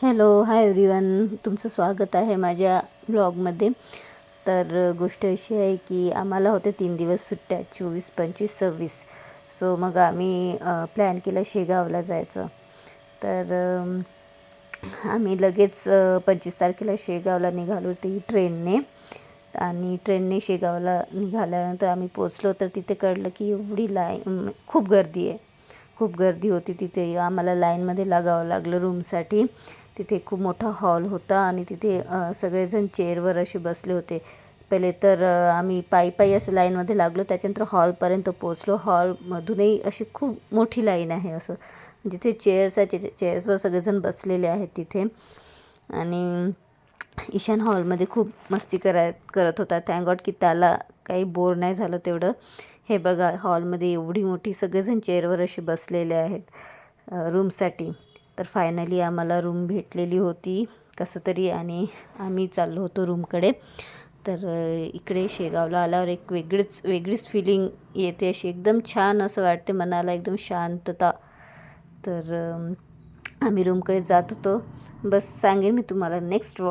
Hello, hi everyone. तुमचं स्वागत आहे माझ्या ब्लॉगमध्ये. तर गोष्ट अशी आहे की आम्हाला होते 3 दिवस सुट्ट्या, 24, 25, 26. सो मग आम्ही प्लॅन केला शेगावला जायचं. तर आम्ही लगेच 25 तारखेला शेगावला निघालो ती ट्रेनने. आणि ट्रेनने शेगावला निघाल्यानंतर आम्ही पोचलो, तर तिथे कळलं की एवढी खूप गर्दी आहे. खूप गर्दी होती तिथे. आम्हाला लाईनमध्ये लागावं लागलं रूमसाठी. तिथे खूप मोठा हॉल होता आणि तिथे सगळेजण चेअरवर असे बसले होते. पहिले तर आम्ही पायी असं लाईनमध्ये लागलो. त्याच्यानंतर हॉलपर्यंत पोचलो. हॉलमधूनही अशी खूप मोठी लाईन आहे. असं जिथे चेअर्स आहे चेअर्सवर सगळेजण बसलेले आहेत तिथे. आणि ईशान हॉलमध्ये खूप मस्ती करत होता. थँक गॉड की त्याला काही बोर नाही झालं तेवढं. हे बघा, हॉलमध्ये एवढी मोठी सगळेजण चेअरवर असे बसलेले आहेत रूमसाठी. तर फायनली आम्हाला रूम भेटलेली होती कसं तरी, आणि आम्ही चाललो होतो रूमकडे. तर इकडे शेगावला आल्यावर एक वेगळीच फीलिंग येते. अशी एकदम छान असं वाटते मनाला, एकदम शांतता. तर आम्ही रूमकडे जात होतो. बस सांगेन मी तुम्हाला नेक्स्ट